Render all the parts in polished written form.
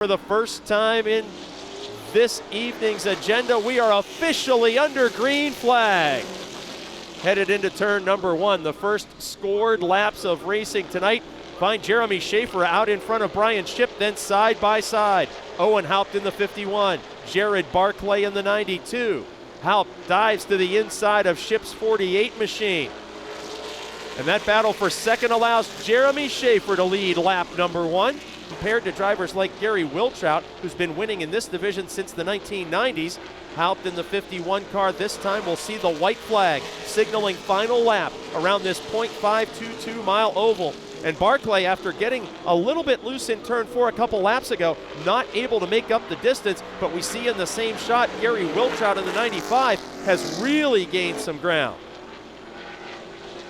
For the first time in this evening's agenda, we are officially under green flag. Headed into turn number one, the first scored laps of racing tonight find Jeremy Schaefer out in front of Brian Shipp, then side by side. Owen Haupt in the 51, Jared Barclay in the 92. Haupt dives to the inside of Shipp's 48 machine. And that battle for second allows Jeremy Schaefer to lead lap number one, compared to drivers like Gary Wiltrout, who's been winning in this division since the 1990s. Haupt in the 51 car this time will see the white flag signaling final lap around this .522 mile oval. And Barclay, after getting a little bit loose in turn four a couple laps ago, not able to make up the distance, but we see in the same shot Gary Wiltrout in the 95 has really gained some ground.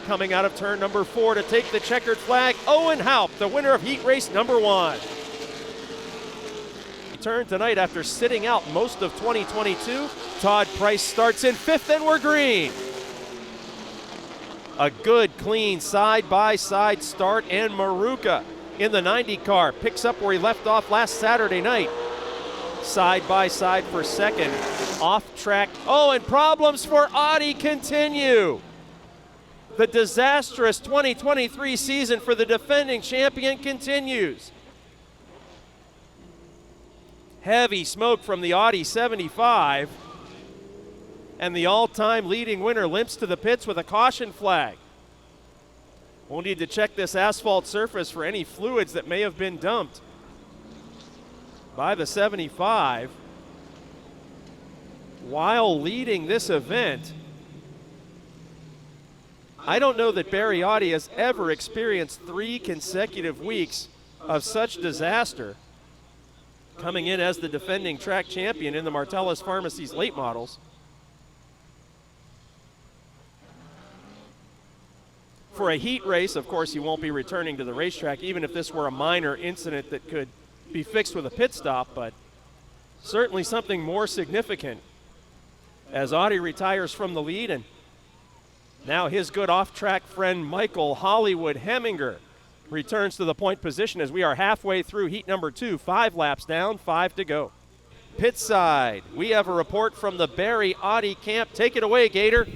Coming out of turn number four to take the checkered flag, Owen Haupt, the winner of heat race number one. Turn tonight after sitting out most of 2022. Todd Price starts in fifth and we're green. A good, clean side-by-side start, and Maruka in the 90 car picks up where he left off last Saturday night. Side-by-side for second, off track. Oh, and problems for Audi continue. The disastrous 2023 season for the defending champion continues. Heavy smoke from the Audi 75, and the all-time leading winner limps to the pits with a caution flag. We'll need to check this asphalt surface for any fluids that may have been dumped by the 75 while leading this event. I don't know that Barry Audi has ever experienced 3 consecutive weeks of such disaster, coming in as the defending track champion in the Martellus Pharmacies late models. For a heat race, of course, you won't be returning to the racetrack, even if this were a minor incident that could be fixed with a pit stop, but certainly something more significant as Audi retires from the lead, and now his good off-track friend Michael Hollywood Heminger returns to the point position as we are halfway through heat number 2, 5 laps down, 5 to go. Pit side, we have a report from the Barry Audi camp. Take it away, Gator.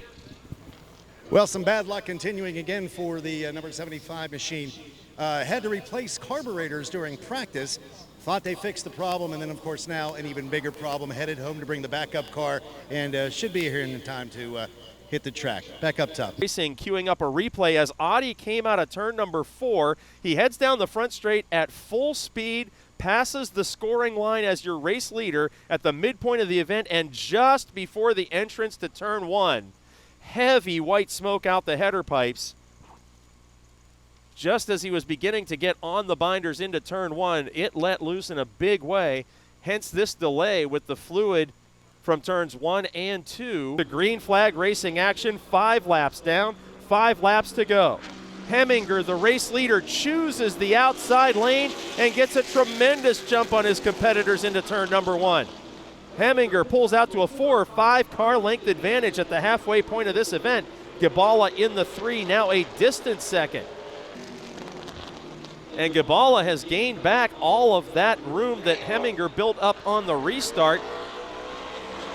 Well, some bad luck continuing again for the number 75 machine. Had to replace carburetors during practice. Thought they fixed the problem, and then of course now an even bigger problem. Headed home to bring the backup car, and should be here in time to hit the track. Back up top. Racing queuing up a replay as Audi came out of turn number 4. He heads down the front straight at full speed, passes the scoring line as your race leader at the midpoint of the event, and just before the entrance to turn 1. Heavy white smoke out the header pipes. Just as he was beginning to get on the binders into turn 1, it let loose in a big way, hence this delay with the fluid from turns 1 and 2. The green flag racing action, 5 laps down, 5 laps to go. Heminger, the race leader, chooses the outside lane and gets a tremendous jump on his competitors into turn number 1. Heminger pulls out to a 4 or 5 car length advantage at the halfway point of this event. Gibala in the 3, now a distant second. And Gibala has gained back all of that room that Heminger built up on the restart.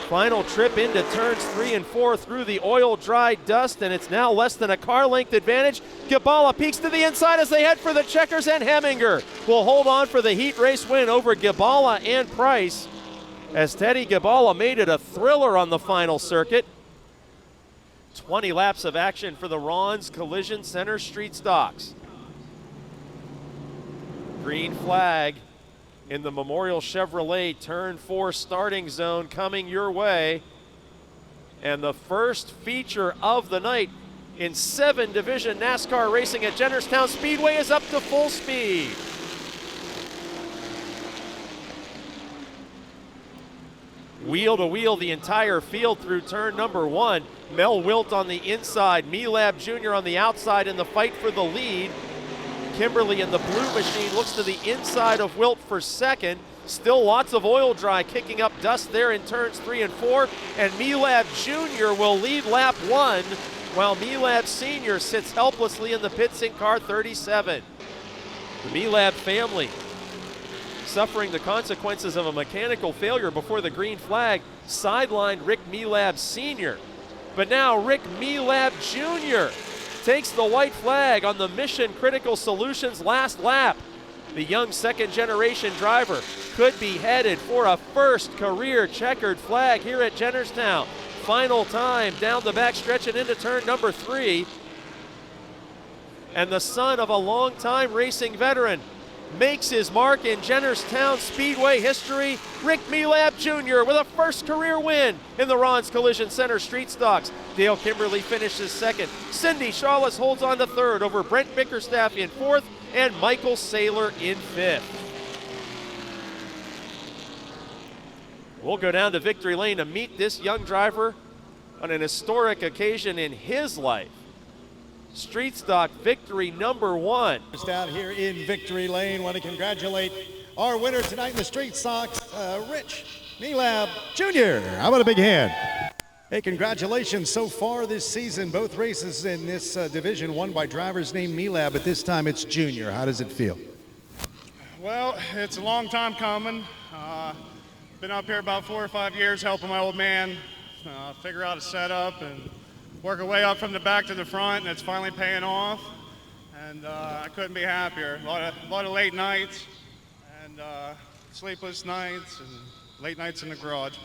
Final trip into turns 3 and 4 through the oil-dry dust, and it's now less than a car length advantage. Gibala peeks to the inside as they head for the checkers, and Heminger will hold on for the heat race win over Gibala and Price, as Teddy Gibala made it a thriller on the final circuit. 20 laps of action for the Ron's Collision Center Street Stocks. Green flag in the Memorial Chevrolet turn 4 starting zone coming your way. And the first feature of the night in 7 division NASCAR racing at Jennerstown Speedway is up to full speed. Wheel to wheel the entire field through turn number 1. Mel Wilt on the inside, Melab Jr. on the outside in the fight for the lead. Kimberly in the blue machine looks to the inside of Wilt for second. Still lots of oil dry kicking up dust there in turns 3 and 4. And Melab Jr. will lead lap 1, while Melab Sr. sits helplessly in the pits in car 37. The Melab family suffering the consequences of a mechanical failure before the green flag, sidelined Rick Melab Sr. But now Rick Melab Jr. takes the white flag on the Mission Critical Solutions last lap. The young second-generation driver could be headed for a first career checkered flag here at Jennerstown. Final time down the backstretch and into turn number 3. And the son of a longtime racing veteran makes his mark in Jennerstown Speedway history. Rick Melab Jr. with a first career win in the Ron's Collision Center Street Stocks. Dale Kimberly finishes second. Cindy Shawless holds on to third over Brent Bickerstaff in fourth and Michael Saylor in fifth. We'll go down to victory lane to meet this young driver on an historic occasion in his life. Street Stock victory number 1. Just out here in victory lane, want to congratulate our winner tonight in the Street Stocks, Rich Melab Jr. How about a big hand? Hey, congratulations so far this season. Both races in this division won by drivers named Melab, but this time it's Junior. How does it feel? Well, it's a long time coming. Been up here about 4 or 5 years helping my old man figure out a setup and work our way up from the back to the front, and it's finally paying off. And I couldn't be happier. A lot of late nights and sleepless nights and late nights in the garage.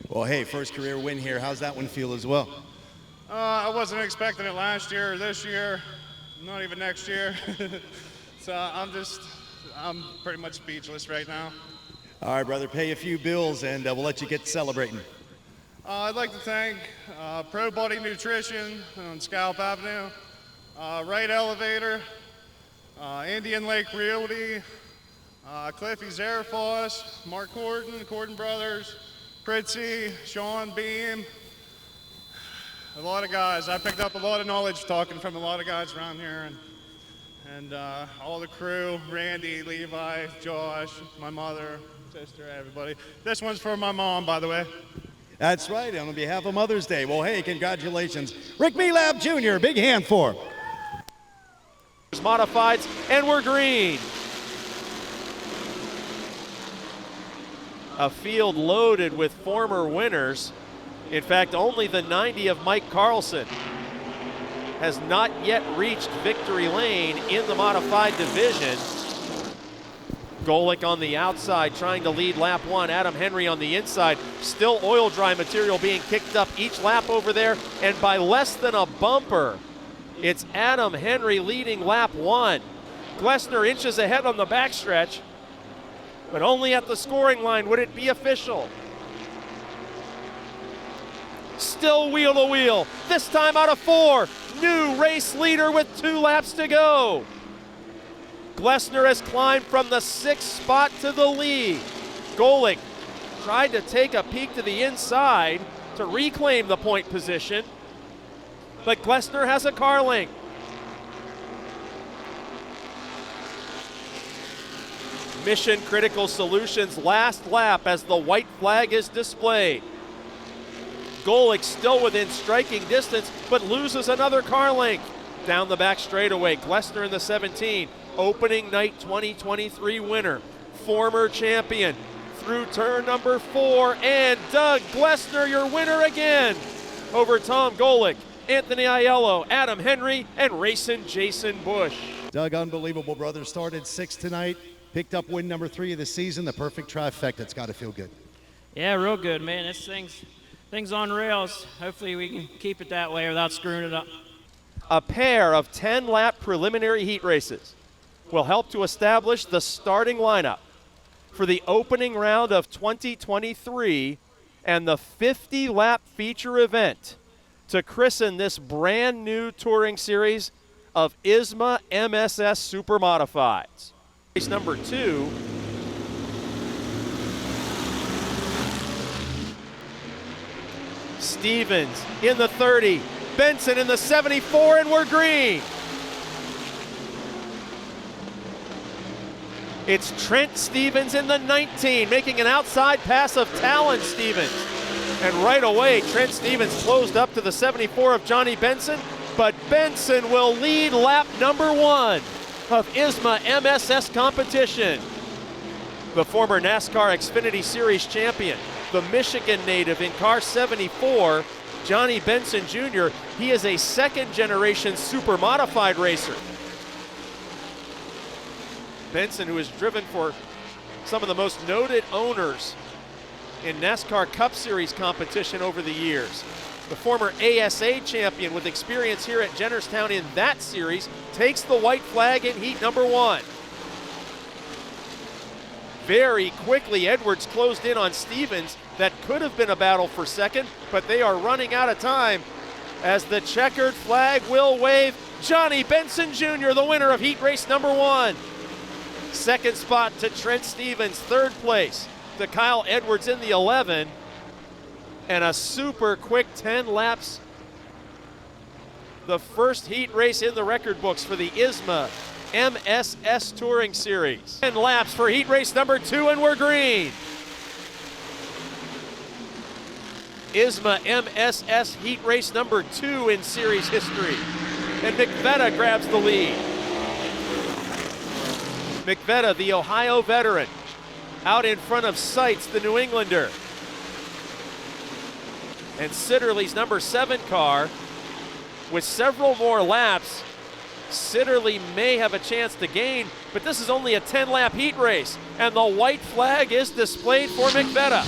Well, hey, first career win here. How's that one feel as well? I wasn't expecting it last year or this year, not even next year. So I'm pretty much speechless right now. All right, brother, pay a few bills and we'll let you get celebrating. I'd like to thank Pro Body Nutrition on Scalp Avenue, Right Elevator, Indian Lake Realty, Cliffy's Air Force, Mark Corden Brothers, Pritzy, Sean Beam, a lot of guys. I picked up a lot of knowledge talking from a lot of guys around here, and all the crew, Randy, Levi, Josh, my mother, sister, everybody. This one's for my mom, by the way. That's right, on behalf of Mother's Day. Well, hey, congratulations. Rick Melab Jr., big hand for him. Modifieds, and we're green. A field loaded with former winners. In fact, only the 90 of Mike Carlson has not yet reached victory lane in the modified division. Golick on the outside trying to lead lap 1. Adam Henry on the inside. Still oil dry material being kicked up each lap over there, and by less than a bumper. It's Adam Henry leading lap 1. Glessner inches ahead on the backstretch, but only at the scoring line would it be official. Still wheel to wheel, this time out of 4. New race leader with 2 laps to go. Glessner has climbed from the 6th spot to the lead. Golick tried to take a peek to the inside to reclaim the point position, but Glessner has a car link. Mission Critical Solutions last lap as the white flag is displayed. Golick still within striking distance, but loses another car length. Down the back straightaway, Glessner in the 17, opening night 2023 winner, former champion, through turn number 4, and Doug Glessner, your winner again, over Tom Golick, Anthony Aiello, Adam Henry, and racing Jason Bush. Doug, unbelievable, brother. Started 6th tonight, picked up win number 3 of the season, the perfect trifecta. It's got to feel good. Yeah, real good, man. This thing's on rails. Hopefully we can keep it that way without screwing it up. A pair of 10-lap preliminary heat races will help to establish the starting lineup for the opening round of 2023 and the 50-lap feature event to christen this brand new touring series of ISMA MSS Super Modifieds. Race number 2. Stevens in the 30, Benson in the 74, and we're green. It's Trent Stevens in the 19, making an outside pass of Talon Stevens. And right away, Trent Stevens closed up to the 74 of Johnny Benson, but Benson will lead lap number 1 of ISMA MSS competition. The former NASCAR Xfinity Series champion, the Michigan native in car 74, Johnny Benson Jr. He is a second-generation super modified racer. Benson, who has driven for some of the most noted owners in NASCAR Cup Series competition over the years. The former ASA champion with experience here at Jennerstown in that series takes the white flag in heat number 1. Very quickly, Edwards closed in on Stevens. That could have been a battle for second, but they are running out of time as the checkered flag will wave. Johnny Benson Jr., the winner of heat race number 1. Second spot to Trent Stevens, third place to Kyle Edwards in the 11, and a super quick 10 laps. The first heat race in the record books for the ISMA MSS Touring Series. 10 laps for heat race number 2, and we're green. ISMA MSS heat race number 2 in series history, and McVetta grabs the lead. McVetta, the Ohio veteran, out in front of Seitz, the New Englander. And Sitterly's number 7 car, with several more laps, Sitterly may have a chance to gain, but this is only a 10-lap heat race, and the white flag is displayed for McVetta.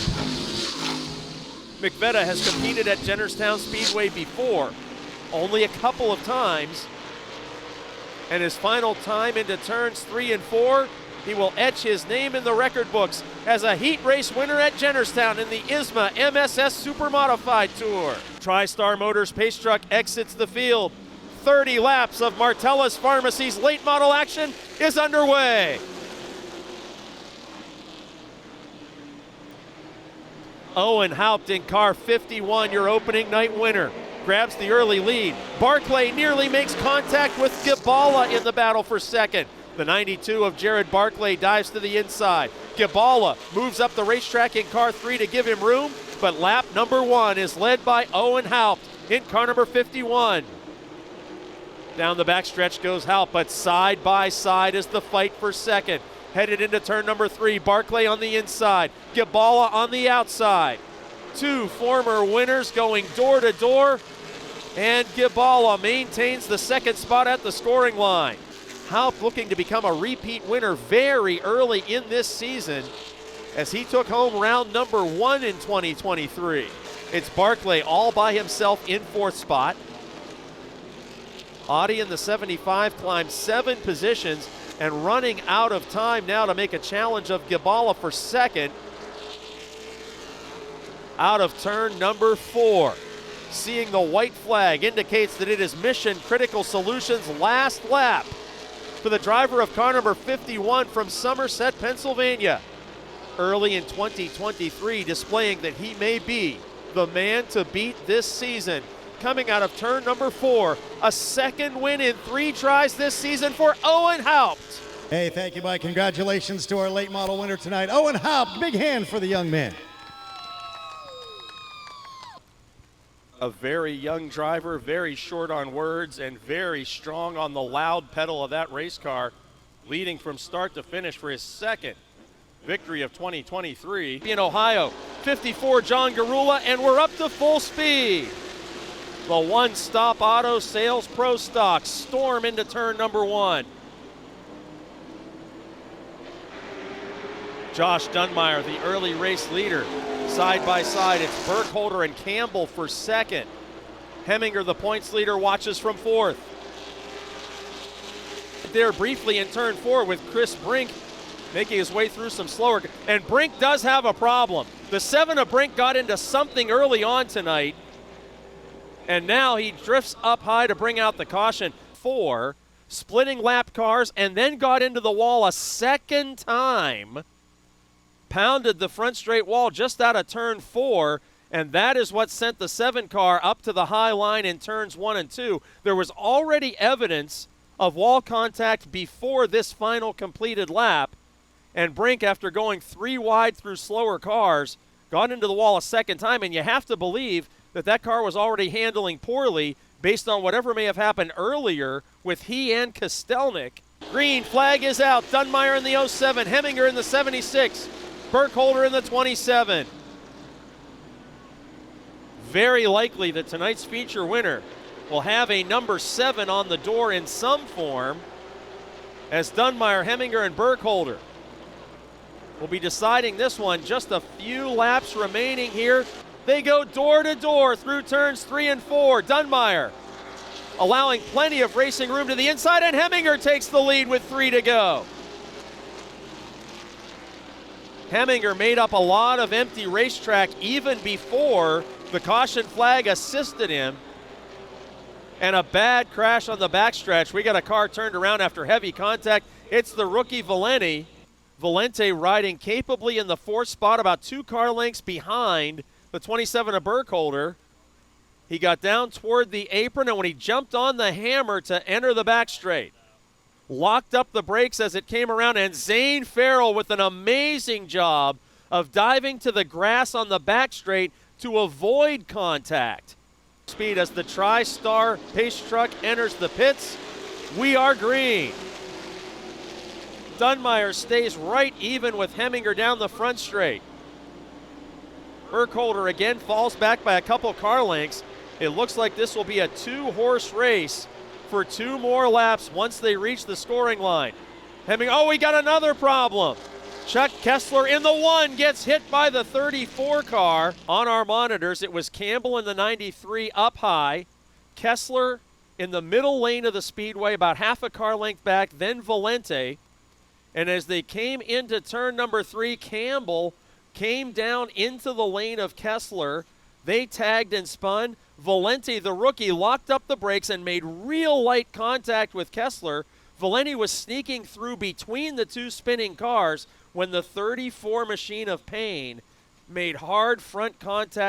McVetta has competed at Jennerstown Speedway before, only a couple of times, and his final time into turns 3 and 4, he will etch his name in the record books as a heat race winner at Jennerstown in the ISMA MSS Super Modified Tour. TriStar Motors Pace Truck exits the field. 30 laps of Martellus Pharmacy's late model action is underway. Owen Haupt in car 51, your opening night winner, grabs the early lead. Barclay nearly makes contact with Gibala in the battle for second. The 92 of Jared Barclay dives to the inside. Gibala moves up the racetrack in car 3 to give him room, but lap number 1 is led by Owen Haupt in car number 51. Down the backstretch goes Haupt, but side by side is the fight for second. Headed into turn number 3, Barclay on the inside, Gibala on the outside. 2 former winners going door to door, and Gibala maintains the second spot at the scoring line. Haupt looking to become a repeat winner very early in this season as he took home round number 1 in 2023. It's Barclay all by himself in 4th spot. Audi in the 75 climbs 7 positions and running out of time now to make a challenge of Gibala for second. Out of turn number 4. Seeing the white flag indicates that it is Mission Critical Solutions' last lap for the driver of car number 51 from Somerset, Pennsylvania. Early in 2023, displaying that he may be the man to beat this season. Coming out of turn number 4, a second win in 3 tries this season for Owen Haupt. Hey, thank you, Mike. Congratulations to our late model winner tonight, Owen Haupt. Big hand for the young man. A very young driver, very short on words, and very strong on the loud pedal of that race car, leading from start to finish for his second victory of 2023. In Ohio, 54 John Garula, and we're up to full speed. The one-stop auto sales pro stock storm into turn number 1. Josh Dunmeyer, the early race leader. Side by side, it's Burkholder and Campbell for second. Heminger, the points leader, watches from 4th. There briefly in turn 4 with Chris Brink making his way through some slower. And Brink does have a problem. The 7 of Brink got into something early on tonight, and now he drifts up high to bring out the caution. 4, splitting lap cars, and then got into the wall a second time. Pounded the front straight wall just out of turn 4, and that is what sent the 7 car up to the high line in turns 1 and 2. There was already evidence of wall contact before this final completed lap, and Brink, after going 3 wide through slower cars, got into the wall a second time, and you have to believe that that car was already handling poorly based on whatever may have happened earlier with he and Kostelnik Green flag is out. Dunmeyer in the 07, Heminger in the 76, Burkholder in the 27. Very likely that tonight's feature winner will have a number 7 on the door in some form, as Dunmeyer, Heminger, and Burkholder will be deciding this one. Just a few laps remaining here. They go door to door through turns 3 and 4. Dunmeyer allowing plenty of racing room to the inside, and Heminger takes the lead with 3 to go. Heminger made up a lot of empty racetrack even before the caution flag assisted him. And a bad crash on the backstretch. We got a car turned around after heavy contact. It's the rookie Valenti. Valente riding capably in the 4th spot, about 2 car lengths behind the 27 of Burkholder. He got down toward the apron, and when he jumped on the hammer to enter the back straight, locked up the brakes as it came around, and Zane Farrell with an amazing job of diving to the grass on the back straight to avoid contact. Speed as the TriStar pace truck enters the pits. We are green. Dunmeyer stays right even with Heminger down the front straight. Burkholder again falls back by a couple car lengths. It looks like this will be a 2-horse race for 2 more laps once they reach the scoring line. Heminger, oh, we got another problem. Chuck Kessler in the 1 gets hit by the 34 car. On our monitors, it was Campbell in the 93 up high, Kessler in the middle lane of the Speedway, about half a car length back, then Valente. And as they came into turn number 3, Campbell came down into the lane of Kessler. They tagged and spun. Valente, the rookie, locked up the brakes and made real light contact with Kessler. Valente was sneaking through between the 2 spinning cars when the 34 machine of Payne made hard front contact